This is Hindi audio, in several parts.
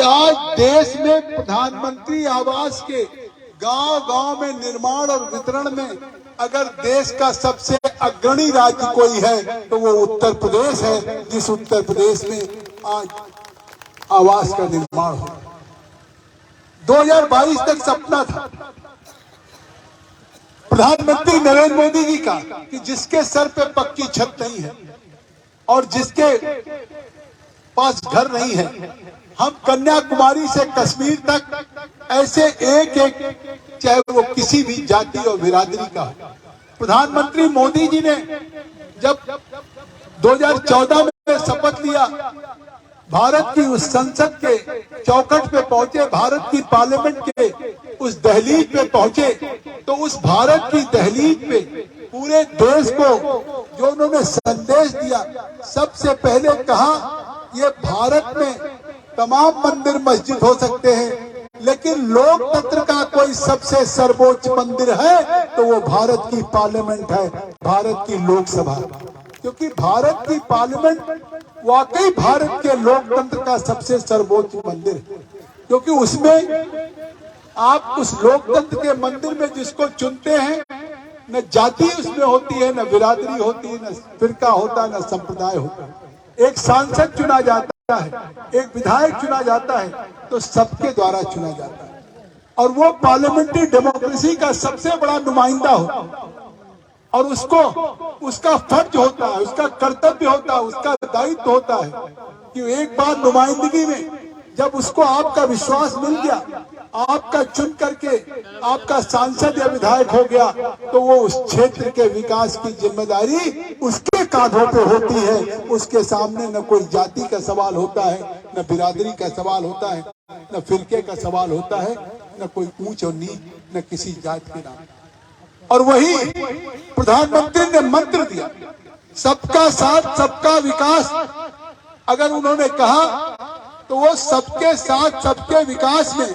आज देश में प्रधानमंत्री आवास के गांव-गांव में निर्माण और वितरण में अगर देश का सबसे अग्रणी राज्य कोई है तो वो उत्तर प्रदेश है, जिस उत्तर प्रदेश में आज आवास का निर्माण हो। 2022 तक सपना था प्रधानमंत्री नरेंद्र मोदी जी का कि जिसके सर पे पक्की छत नहीं है और जिसके पास घर नहीं है, हम कन्याकुमारी से कश्मीर तक ऐसे एक एक, चाहे वो किसी भी जाति और बिरादरी का हो। प्रधानमंत्री मोदी जी ने जब 2014 में शपथ लिया, भारत की उस संसद के चौखट पे पहुंचे, भारत की पार्लियामेंट के उस दहलीज पे पहुंचे, तो उस भारत की दहलीज पे पूरे देश को जो उन्होंने संदेश दिया, सबसे पहले कहा ये भारत में तमाम मंदिर मस्जिद हो सकते हैं, लेकिन लोकतंत्र का कोई सबसे सर्वोच्च मंदिर है तो वो भारत की पार्लियामेंट है, भारत की लोकसभा। क्योंकि भारत की पार्लियामेंट वाकई भारत के लोकतंत्र का सबसे सर्वोच्च मंदिर है, क्योंकि उसमें आप उस लोकतंत्र के मंदिर में जिसको चुनते हैं, न जाति उसमें होती है, न बिरादरी होती है, न फिरका होता है, न संप्रदाय होता है। एक सांसद चुना जाता है, एक विधायक चुना जाता है, तो सबके द्वारा चुना जाता है और वो पार्लियामेंट्री डेमोक्रेसी का सबसे बड़ा नुमाइंदा होता है और उसको उसका फर्ज होता है, उसका कर्तव्य होता है, उसका दायित्व होता है कि एक बार नुमाइंदगी में जब उसको आपका विश्वास मिल गया, आपका चुन करके आपका सांसद या विधायक हो गया, तो वो उस क्षेत्र के विकास की जिम्मेदारी उसके कांधों पे होती है। उसके सामने न कोई जाति का सवाल होता है, न बिरादरी का सवाल होता है, न फिरके का सवाल होता है, न कोई ऊंच और नीच, न किसी जाति के नाम। और वही प्रधानमंत्री ने मंत्र दिया, सबका साथ सबका विकास। अगर उन्होंने कहा तो वो सबके साथ सबके विकास में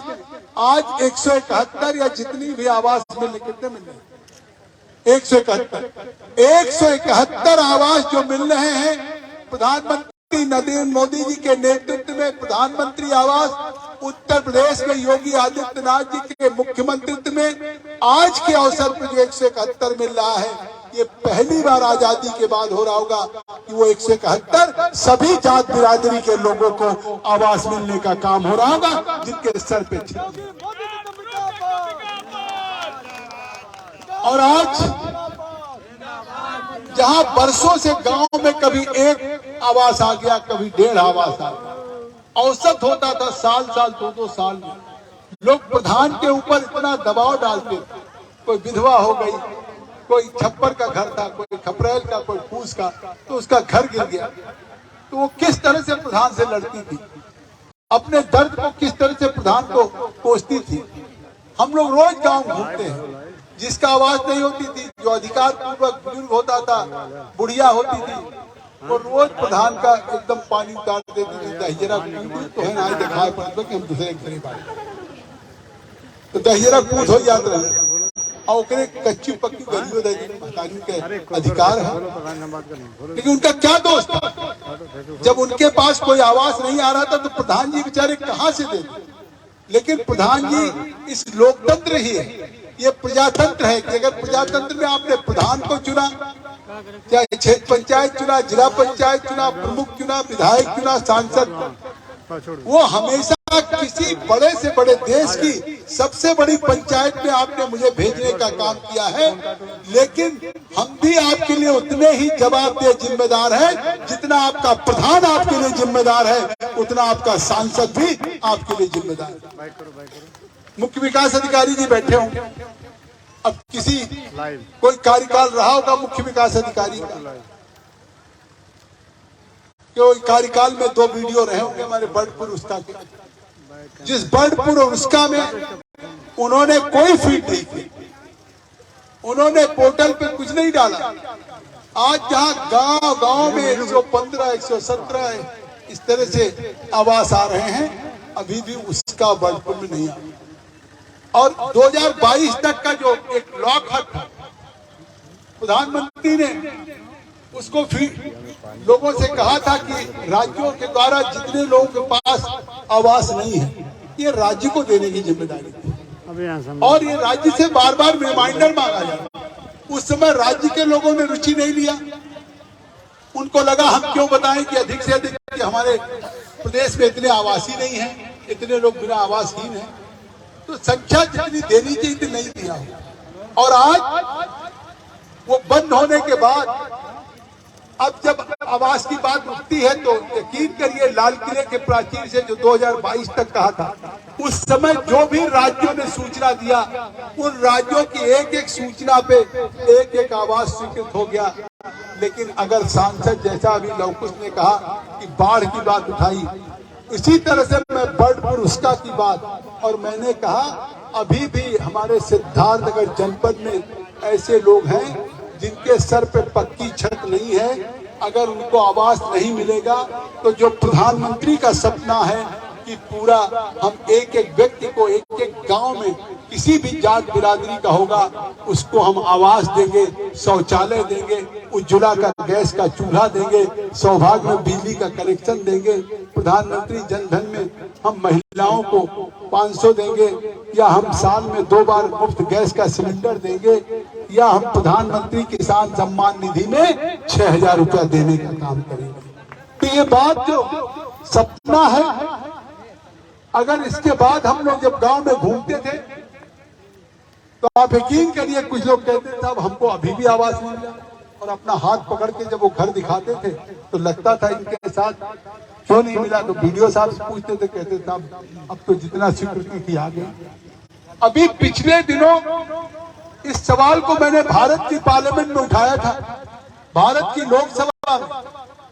आज 171 या जितनी भी आवास मिलने, कितने मिल रहे, 171 आवास जो मिल रहे हैं प्रधानमंत्री नरेंद्र मोदी जी के नेतृत्व में, प्रधानमंत्री आवास उत्तर प्रदेश में योगी आदित्यनाथ जी के मुख्यमंत्रित्व में आज के अवसर पर जो 171 मिल रहा है, ये पहली बार आजादी के बाद हो रहा होगा कि वो 171 सभी जात बिरादरी के लोगों को आवास मिलने का काम हो रहा होगा, जिनके सर पे। और आज जहां बरसों से गांव में कभी एक आवास आ गया, कभी 1.5 आवास आ गया, औसत होता था साल 2-2 साल में। लोग प्रधान के ऊपर इतना दबाव डालते, कोई विधवा हो गई, कोई छप्पर का घर था, कोई खपरेल का, कोई फूस का, तो उसका घर गिर गया, तो वो किस तरह से प्रधान से लड़ती थी, अपने दर्द को किस तरह से प्रधान को कोसती थी। हम लोग रोज गांव घूमते हैं, जिसका आवाज नहीं होती थी, जो अधिकार पूर्वक बुजुर्ग होता था, बुढ़िया होती थी, और रोज प्रधान का एकदम पानी उतार देती थी, दहिजरा कूद तो है ना, दिखाए पड़ता कि हम दूसरे घर पाए तो दहिजरा कूद हो याद रहे, और कच्ची पक्की गलियों के अधिकार है, लेकिन उनका क्या दोष था? जब उनके पास कोई आवास नहीं आ रहा था तो प्रधान जी बेचारे कहां से देते? लेकिन प्रधान जी इस लोकतंत्र ही है, ये प्रजातंत्र है कि अगर प्रजातंत्र में आपने प्रधान को चुना, चाहे क्षेत्र पंचायत चुना, जिला पंचायत चुना, प्रमुख चुना, विधायक चुना, सांसद, वो हमेशा किसी बड़े से बड़े देश की सबसे बड़ी पंचायत में आपने मुझे भेजने का काम किया है, लेकिन हम भी आपके लिए उतने ही जवाबदेह जिम्मेदार हैं जितना आपका प्रधान आपके लिए जिम्मेदार है, उतना आपका सांसद भी आपके लिए जिम्मेदार है। मुख्य विकास अधिकारी जी बैठे होंगे, अब किसी कोई कार्यकाल रहा होगा मुख्य विकास अधिकारी का, कोई कार्यकाल में 2 वीडियो रहे होंगे हमारे बर्डपुर उसका के, जिस बर्डपुर और उसका में उन्होंने कोई फीड नहीं की, उन्होंने पोर्टल पे कुछ नहीं डाला। आज जहां गांव में 115, 117 इस तरह से आवास आ रहे हैं, अभी भी उसका बर्डपुर में नहीं आया। और 2022 तक का जो एक लॉक हक था, प्रधानमंत्री ने उसको लोगों से कहा था कि राज्यों के द्वारा जितने लोगों के पास आवास नहीं है, ये राज्य को देने की जिम्मेदारी थी और ये राज्य से बार बार रिमाइंडर मांगा जाता। उस समय राज्य के लोगों ने रुचि नहीं लिया। उनको लगा हम क्यों बताएं कि अधिक से अधिक कि हमारे प्रदेश में इतने आवासी नहीं है, इतने लोग बिना आवासहीन हैं, तो संख्या जितनी देनी चाहिए थी नहीं दिया। और आज वो बंद होने के बाद अब जब आवास की बात उठती है तो यकीन करिए लाल किले के प्राचीर से जो 2022 तक कहा था, उस समय जो भी राज्यों ने सूचना दिया, उन राज्यों की एक एक सूचना पे एक एक आवास स्वीकृत हो गया। लेकिन अगर सांसद जैसा अभी लवकुश ने कहा कि बाढ़ की बात उठाई, इसी तरह से मैं बर्ड पुरुस्का की बात, और मैंने कहा अभी भी हमारे सिद्धार्थनगर जनपद में ऐसे लोग हैं जिनके सर पे पक्की छत नहीं है। अगर उनको आवास नहीं मिलेगा तो जो प्रधानमंत्री का सपना है कि पूरा हम एक एक व्यक्ति को एक एक गांव में किसी भी जात बिरादरी का होगा उसको हम आवास देंगे, शौचालय देंगे, उज्ज्वला का गैस का चूल्हा देंगे, सौभाग्य में बिजली का कनेक्शन देंगे, प्रधानमंत्री जनधन में हम महिलाओं को 500 देंगे, या हम साल में 2 बार मुफ्त गैस का सिलेंडर देंगे, या हम प्रधानमंत्री किसान सम्मान निधि में 6,000 रुपया देने का काम करेंगे। तो ये बात जो सपना है, अगर इसके बाद हम लोग जब गांव में घूमते थे तो आप यकीन करिए कुछ लोग कहते थे साहब हमको अभी भी आवास नहीं मिला, और अपना हाथ पकड़ के जब वो घर दिखाते थे तो लगता था इनके साथ क्यों नहीं मिला। तो वीडियो साहब से पूछते थे, कहते साहब अब तो जितना स्वीकृति थी आ गई। अभी पिछले दिनों इस सवाल को मैंने भारत की पार्लियामेंट में उठाया था, भारत की लोकसभा में,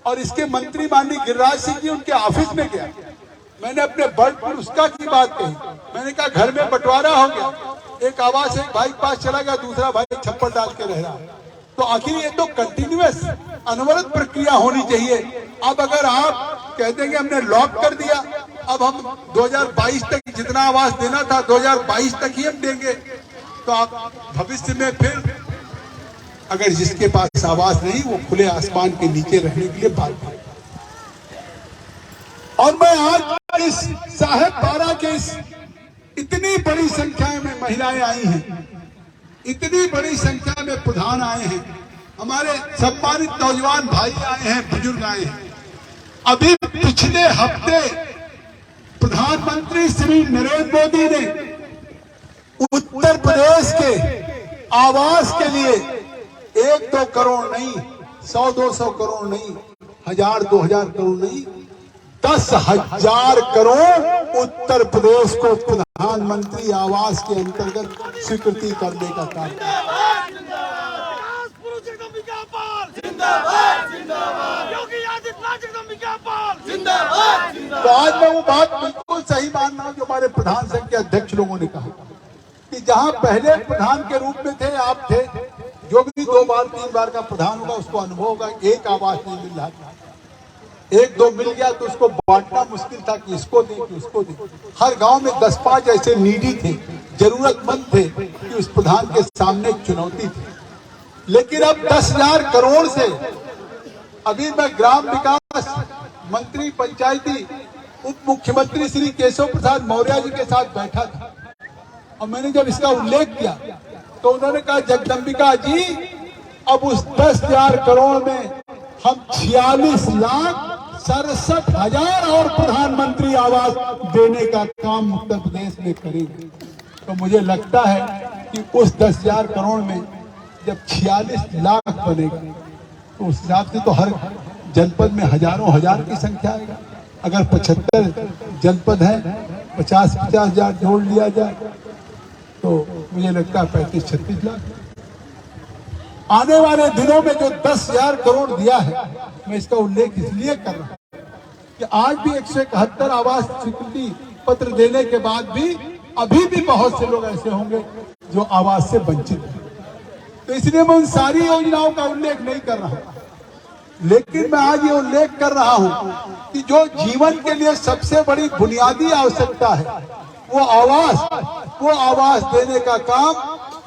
और इसके मंत्री माननीय गिरिराज सिंह जी उनके ऑफिस में गया। मैंने अपने बर्ड पुरुस्का की बात कही। मैंने कहा घर में बंटवारा हो गया, एक आवास एक भाई के पास चला गया, दूसरा भाई छप्पर डाल के रह रहा। तो आखिर ये तो कंटिन्यूअस अनवरत प्रक्रिया होनी चाहिए। अब अगर आप कह देंगे हमने लॉक कर दिया, अब हम 2022 तक जितना आवास देना था 2022 तक ही हम देंगे, तो आप भविष्य में फिर अगर जिसके पास आवास नहीं वो खुले आसमान के नीचे रहने के लिए बाध्य है। और मैं आज इस साहेब पारा के इस इतनी बड़ी संख्या में महिलाएं आई हैं, इतनी बड़ी संख्या में प्रधान आए हैं, हमारे सम्मानित नौजवान भाई आए हैं, बुजुर्ग आए हैं। अभी पिछले हफ्ते प्रधानमंत्री श्री नरेंद्र मोदी ने उत्तर प्रदेश के आवास के लिए 1-2 करोड़ नहीं, 100-200 करोड़ नहीं, 1000-2000 करोड़ नहीं, 10,000 करोड़ उत्तर प्रदेश को प्रधानमंत्री आवास के अंतर्गत स्वीकृति करने का कार्य। तो आज मैं वो बात बिल्कुल सही मान रहा हूँ जो हमारे प्रधान संघ के अध्यक्ष लोगों ने कहा कि जहाँ पहले प्रधान के रूप में थे आप थे, जो भी 2 बार 3 बार का प्रधान होगा उसको अनुभव होगा, एक आवास नहीं मिल रहा था, 1-2 मिल गया तो उसको बांटना मुश्किल था कि इसको दे कि उसको दे। हर गांव में 10-5 ऐसे नीडी थे, जरूरतमंद थे कि उस प्रधान के सामने एक चुनौती थी। लेकिन अब 10,000 करोड़ से, अभी मैं ग्राम विकास मंत्री पंचायती उप मुख्यमंत्री श्री केशव प्रसाद मौर्य जी के साथ बैठा था और मैंने जब इसका उल्लेख किया तो उन्होंने कहा जगदम्बिका जी अब उस 10,000 करोड़ में हम 46,67,000 और प्रधानमंत्री आवास देने का काम उत्तर प्रदेश में करेंगे। तो मुझे लगता है कि उस 10,000 करोड़ में जब 46 लाख बनेगा तो उस हिसाब से तो हर जनपद में हजारों हजार की संख्या आएगा। अगर 75 जनपद है, 50-50 हजार जोड़ लिया जाए तो मुझे लगता है 35-36 लाख। आने वाले दिनों में जो 10,000 करोड़ दिया है, मैं इसका उल्लेख इसलिए कर रहा हूं कि आज भी 171 आवास स्वीकृति पत्र देने के बाद भी अभी भी बहुत से लोग ऐसे होंगे जो आवास से वंचित हैं। तो इसलिए मैं उन सारी योजनाओं का उल्लेख नहीं कर रहा हूं, लेकिन मैं आज ये उल्लेख कर रहा हूं कि जो जीवन के लिए सबसे बड़ी बुनियादी आवश्यकता है वो आवास देने का काम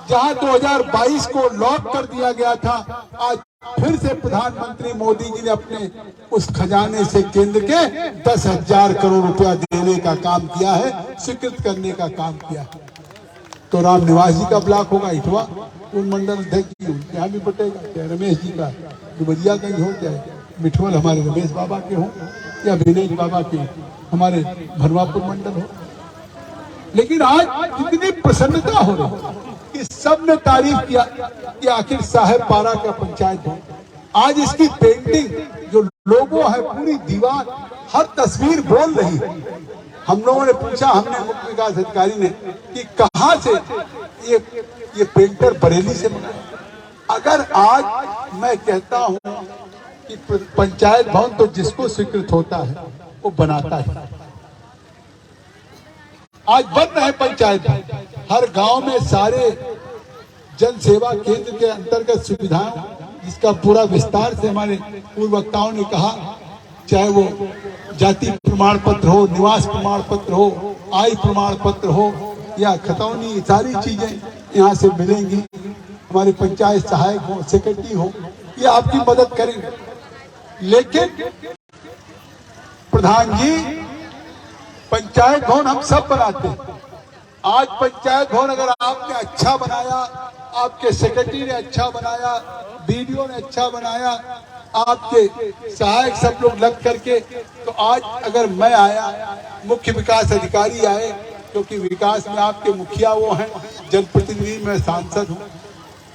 जहां 2022 को लॉक कर दिया गया था, आज फिर से प्रधानमंत्री मोदी जी ने अपने उस खजाने से केंद्र के 10,000 करोड़ रुपया देने का काम किया है, स्वीकृत करने का काम किया है। तो राम निवास जी का ब्लॉक होगा इटवा, उन मंडल अध्यक्ष यहाँ भी बटेगा, चाहे रमेश जी का डुबरिया कहीं हो, चाहे मिठवल हमारे रमेश बाबा के हो या विनेश बाबा के हमारे भरवापुर मंडल हो। लेकिन आज कितनी प्रसन्नता हो रही है कि सबने तारीफ किया कि आखिर साहेब पारा का पंचायत हो। आज इसकी पेंटिंग जो लोगो है, पूरी दीवार, हर तस्वीर बोल रही है। हम लोगों ने पूछा, हमने मुख्य विकास अधिकारी ने, कि कहाँ से ये पेंटर बरेली से बनाया। अगर आज मैं कहता हूँ कि पंचायत भवन तो जिसको स्वीकृत होता है वो बनाता है। आज बन रहे पंचायत भवन, हर गांव में सारे जन सेवा केंद्र के अंतर्गत सुविधाएं, जिसका पूरा विस्तार से हमारे पूर्व वक्ताओं ने कहा, चाहे वो जाति प्रमाण पत्र हो, निवास प्रमाण पत्र हो, आय प्रमाण पत्र हो या खतौनी, सारी चीजें यहाँ से मिलेंगी। हमारे पंचायत सहायक हो, सेक्रेटरी हो, ये आपकी मदद करेंगे। लेकिन प्रधान जी, पंचायत भवन हम सब बनाते हैं। आज पंचायत भवन अगर आपने अच्छा बनाया, आपके सेक्रेटरी ने अच्छा बनाया, बीडीओ ने अच्छा बनाया, आपके सहायक सब लोग लग करके, तो आज अगर मैं आया, मुख्य विकास अधिकारी आए, क्योंकि विकास में आपके मुखिया वो हैं, जनप्रतिनिधि में सांसद हूं,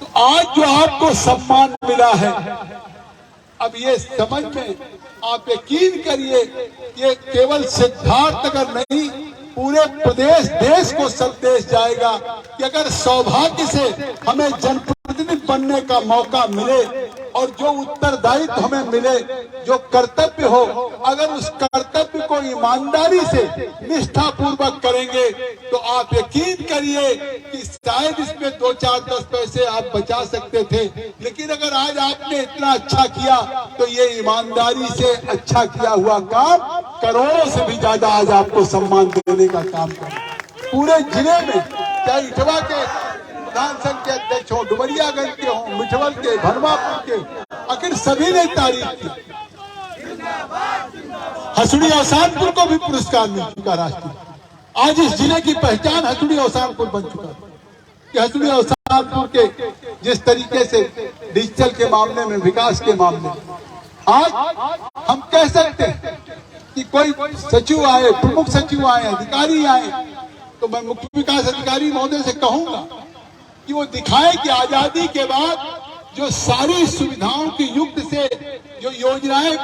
तो आज जो आपको सम्मान मिला है, अब ये समझ में आप यकीन करिए, ये केवल सिद्धार्थ नगर नहीं, पूरे प्रदेश देश को संदेश जाएगा कि अगर सौभाग्य से हमें जनप्रतिनिधि बनने का मौका मिले और जो उत्तरदायित्व हमें मिले, जो कर्तव्य हो, अगर उस कर्तव्य को ईमानदारी से निष्ठा पूर्वक करेंगे, तो आप यकीन करिए कि शायद इसमें 2, 4, 10 पैसे आप बचा सकते थे। लेकिन अगर आज आपने इतना अच्छा किया, तो ये ईमानदारी से अच्छा किया हुआ काम करोड़ों से भी ज्यादा आज आपको सम्मान देने का काम कर पूरे जिले में, चाहे इटवा के प्रधान संघ के अध्यक्ष हो, डुमरियागंज के हो, मिठवल के, भरवापुर के, आखिर सभी ने तारीफ की। हसुड़ी अवसानपुर को भी पुरस्कार मिल चुका राष्ट्रीय। आज इस जिले की पहचान हसुड़ी अवसानपुर बन चुका है कि हसुड़ी अवसानपुर के जिस तरीके से डिजिटल के मामले में, विकास के मामले में, आज हम कह सकते हैं कि कोई सचिव आए, प्रमुख सचिव आए, अधिकारी आए, तो मैं मुख्य विकास अधिकारी महोदय से कहूंगा कि वो दिखाए कि आजादी के बाद जो सारी सुविधाओं के युक्त से जो योजनाएं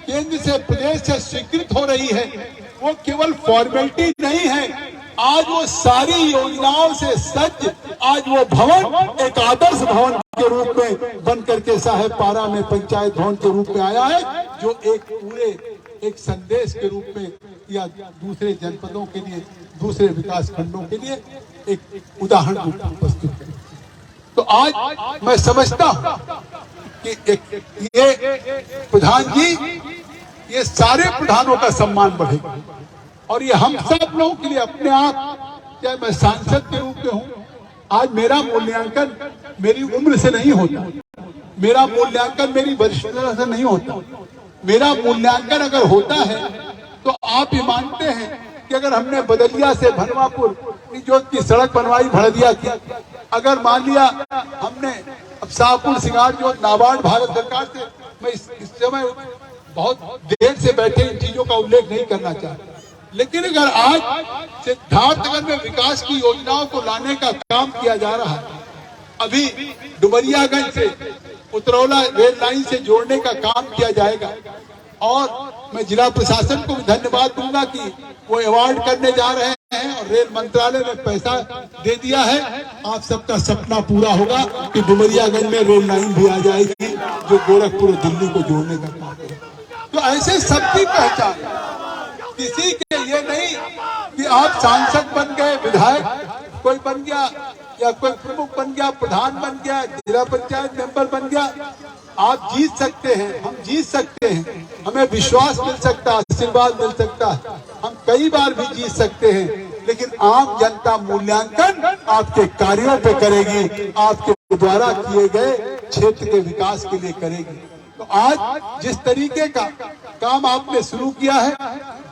केंद्र से, प्रदेश से स्वीकृत हो रही है, वो केवल फॉर्मेलिटी नहीं है। आज वो सारी योजनाओं से सज्ज, आज वो भवन एक आदर्श भवन के रूप में बन करके साहेब पारा में पंचायत भवन के रूप में आया है, जो एक संदेश के रूप में या दूसरे जनपदों के लिए, दूसरे विकास खंडों के लिए एक उदाहरण रूप में प्रस्तुत है। तो आज मैं समझता हूं कि ये प्रधान जी, ये सारे प्रधानों का सम्मान बढ़ेगा और ये हम सब लोगों के लिए अपने आप, चाहे मैं सांसद के रूप में हूं, आज मेरा मूल्यांकन मेरी उम्र से नहीं होता, मेरा मूल्यांकन मेरी वरिष्ठता से नहीं होता। मेरा मूल्यांकन अगर होता है तो आप ये मानते हैं कि अगर हमने बदलिया से भरवापुर की सड़क बनवाई, भड़दिया की, अगर मान लिया हमने अब शाहपुर सिंगार जो नाबार्ड भारत सरकार से, मैं इस समय बहुत देर से बैठे इन चीजों का उल्लेख नहीं करना चाहता, लेकिन अगर आज सिद्धार्थनगर में विकास की योजनाओं को लाने का काम किया जा रहा है, अभी डुमरियागंज से उतरौला रेल लाइन से जोड़ने का काम किया जाएगा, और मैं जिला प्रशासन को भी धन्यवाद दूंगा कि वो अवार्ड करने जा रहे हैं और रेल मंत्रालय ने पैसा दे दिया है। आप सबका सपना पूरा होगा कि डुमरियागंज में रेल लाइन भी आ जाएगी जो गोरखपुर और दिल्ली को जोड़ने का काम करेगा। तो ऐसे सबकी पहचान, किसी के ये नहीं कि आप सांसद बन गए, विधायक कोई बन गया या कोई प्रमुख बन गया, प्रधान बन गया, जिला पंचायत मेंबर बन गया, आप जीत सकते हैं, हम जीत सकते हैं, हमें विश्वास मिल सकता है, आशीर्वाद मिल सकता है, हम कई बार भी जीत सकते हैं, लेकिन आम जनता मूल्यांकन आपके कार्यों पे करेगी, आपके द्वारा किए गए क्षेत्र के विकास के लिए करेगी। तो आज जिस तरीके का काम आपने शुरू किया है,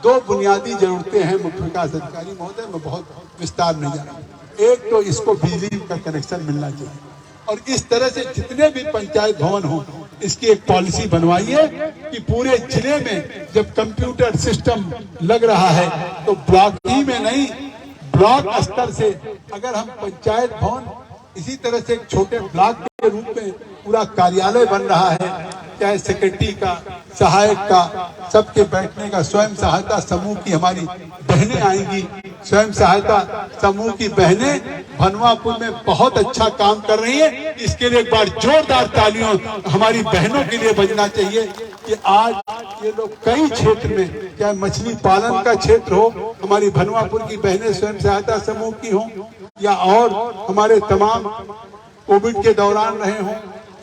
2 बुनियादी जरूरतें हैं मुख्य विकास अधिकारी महोदय, मैं बहुत विस्तार नहीं जा रहा। एक तो इसको बिजली का कनेक्शन मिलना चाहिए, और इस तरह से जितने भी पंचायत भवन हो, इसकी एक पॉलिसी बनवाइए कि पूरे जिले में जब कंप्यूटर सिस्टम लग रहा है तो ब्लॉक ही में नहीं, ब्लॉक स्तर से अगर हम पंचायत भवन इसी तरह से एक छोटे ब्लॉक के रूप में पूरा कार्यालय बन रहा है, चाहे सेक्रेटरी का, सहायक का, सबके बैठने का, स्वयं सहायता समूह की हमारी बहनें आएंगी, स्वयं सहायता समूह की बहनें भनवापुर में बहुत अच्छा काम कर रही है। इसके लिए एक बार जोरदार तालियों हमारी बहनों के लिए बजना चाहिए कि आज ये लोग कई क्षेत्र में, चाहे मछली पालन का क्षेत्र हो, हमारी भनवापुर की बहनें स्वयं सहायता समूह की हो, या और हमारे तमाम कोविड के दौरान रहे हों,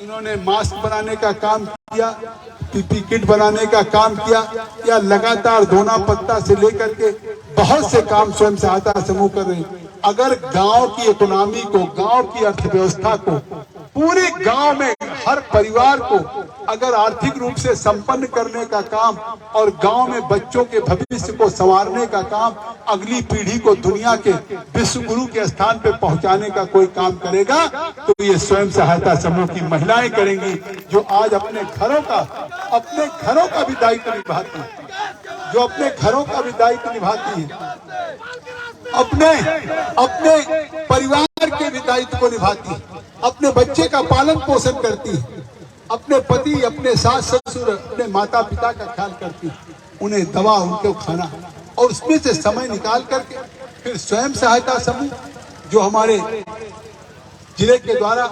इन्होंने मास्क बनाने का काम किया, पीपी किट बनाने का काम किया, या लगातार धोना पत्ता से लेकर के बहुत से काम स्वयं सहायता समूह कर रहे हैं। अगर गांव की इकोनॉमी को, गांव की अर्थव्यवस्था को, पूरे गांव में हर परिवार को अगर आर्थिक रूप से संपन्न करने का काम और गांव में बच्चों के भविष्य को संवारने का काम, अगली पीढ़ी को दुनिया के विश्व गुरु के स्थान पे पहुंचाने का कोई काम करेगा तो ये स्वयं सहायता समूह की महिलाएं करेंगी, जो आज अपने घरों का भी दायित्व निभाती है, जो अपने घरों का भी दायित्व निभाती है, अपने परिवार के भी दायित्व को निभाती है, अपने बच्चे का पालन पोषण करती है, अपने पति, अपने सास ससुर, अपने माता पिता का ख्याल करती है, उन्हें दवा, उनको खाना, और उसमें से समय निकाल करके फिर स्वयं सहायता समूह जो हमारे जिले के द्वारा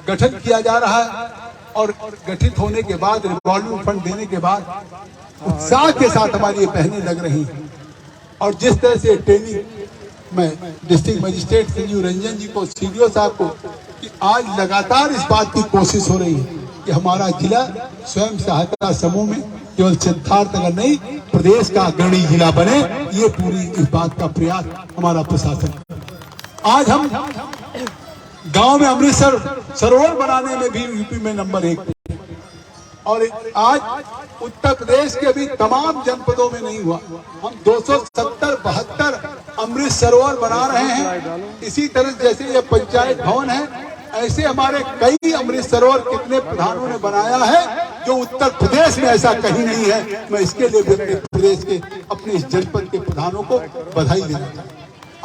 गठन किया जा रहा है, और गठित होने के बाद रिवॉल्विंग फंड देने के बाद उत्साह के साथ हमारी ये बहनें लग रही हैं। और जिस तरह से ट्रेनिंग में डिस्ट्रिक्ट मजिस्ट्रेट संजीव रंजन जी को, सीडीओ साहब को, कि आज लगातार इस बात की कोशिश हो रही है कि हमारा जिला स्वयं सहायता समूह में केवल सिद्धार्थनगर नहीं, प्रदेश का अग्रणी जिला बने, ये पूरी इस बात का प्रयास हमारा प्रशासन। आज हम गांव में अमृतसर सरोवर बनाने में भी यूपी में नंबर 1 पे, और आज उत्तर प्रदेश के भी तमाम जनपदों में नहीं हुआ। हम 270-72 अमृत सरोवर बना रहे हैं। इसी तरह जैसे ये पंचायत भवन है, ऐसे हमारे कई अमृत सरोवर कितने प्रधानों ने बनाया है, जो उत्तर प्रदेश में ऐसा कहीं नहीं है। मैं इसके लिए भी उत्तर प्रदेश के अपने इस जनपद के प्रधानों को बधाई देना चाहता हूँ।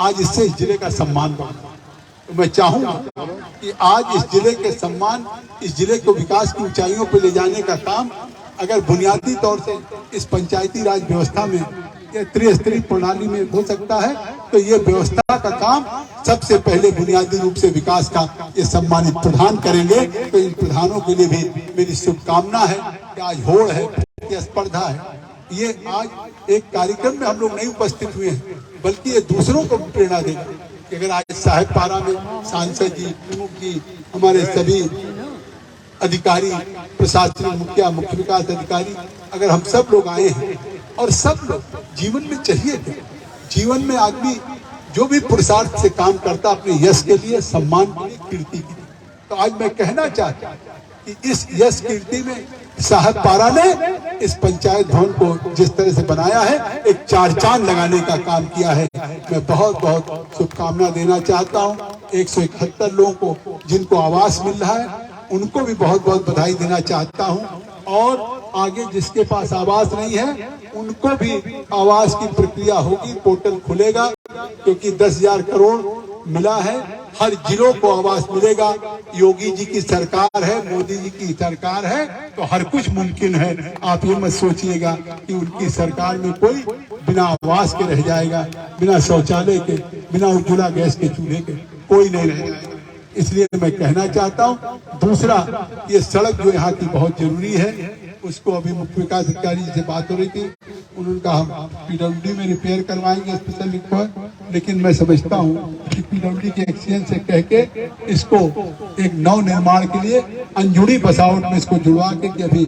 आज इससे इस जिले का सम्मान बढ़ा। तो मैं चाहूंगा कि आज इस जिले के सम्मान, इस जिले को विकास की ऊंचाइयों पर ले जाने का काम अगर बुनियादी तौर से इस पंचायती राज व्यवस्था में या त्रिस्तरीय प्रणाली में हो सकता है, तो ये व्यवस्था का काम सबसे पहले बुनियादी रूप से विकास का ये सम्मानित प्रधान करेंगे। तो इन प्रधानों के लिए भी मेरी शुभकामना है कि आज होड़ है, प्रतिस्पर्धा है। ये आज एक कार्यक्रम में हम लोग नहीं उपस्थित हुए हैं, बल्कि ये दूसरों को प्रेरणा देगा कि अगर आज साहेबपारा में सांसद जी, प्रमुख जी, हमारे सभी अधिकारी, प्रशासनिक मुखिया, मुख्य विकास अधिकारी, अगर हम सब लोग आए हैं, और सब लोग जीवन में चाहिए थे, जीवन में आदमी जो भी पुरुषार्थ से काम करता अपने यश के लिए, सम्मान के लिए, कीर्ति के लिए। तो आज मैं कहना चाहता कि इस यश कीर्ति में साहेबपारा ने इस पंचायत भवन को जिस तरह से बनाया है, एक 4 चांद लगाने का काम किया है। मैं बहुत बहुत शुभकामना देना चाहता हूँ 171 लोगों को जिनको आवास मिल रहा है, उनको भी बहुत बहुत बधाई देना चाहता हूँ। और आगे जिसके पास आवास नहीं है, उनको भी आवास की प्रक्रिया होगी, पोर्टल खुलेगा, क्योंकि 10,000 करोड़ मिला है, हर जिलों को आवास मिलेगा। योगी जी की सरकार है, मोदी जी की सरकार है, तो हर कुछ मुमकिन है। आप ये मत सोचिएगा कि उनकी सरकार में कोई बिना आवास के रह जाएगा, बिना शौचालय के, बिना उज्ज्वला गैस के चूल्हे के, कोई नहीं रह जाएगा। इसलिए मैं कहना चाहता हूँ, दूसरा, ये सड़क जो यहाँ की बहुत जरूरी है, उसको अभी मुख्य विकास अधिकारी से बात हो रही थी, उन्होंने कहा हम पीडब्ल्यूडी में रिपेयर करवाएंगे स्पेशल रिक्वायर, लेकिन मैं समझता हूँ कि पीडब्ल्यूडी के एक्सीएन से कह के इसको एक नव निर्माण के लिए अंजुड़ी बसावट में इसको जुड़वा के अभी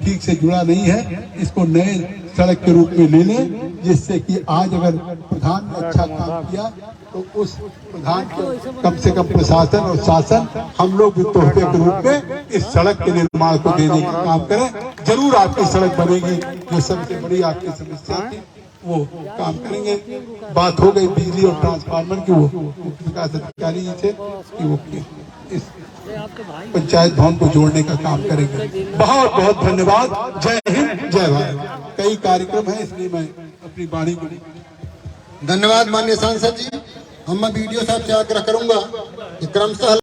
ठीक से जुड़ा नहीं है, इसको नए सड़क के रूप में ले लें, जिससे कि आज अगर प्रधान ने अच्छा काम किया तो उस प्रधान को कम से कम प्रशासन और शासन हम लोग भी तोहफे के रूप में इस सड़क के निर्माण को देने का काम करें। जरूर आपकी सड़क बनेगी, जो सबसे बड़ी आपकी समस्या थी वो काम करेंगे। बात हो गई बिजली और ट्रांसफार्मर की, वो विकास अधिकारी जी थे कि वो इस पंचायत भवन को जोड़ने का काम करेंगे। बहुत बहुत धन्यवाद। जय हिंद, जय भारत। कई कार्यक्रम है, इसलिए मैं अपनी वाणी को धन्यवाद माननीय सांसद जी। हम मैं वीडियो साहब से आग्रह करूंगा कि क्रमशः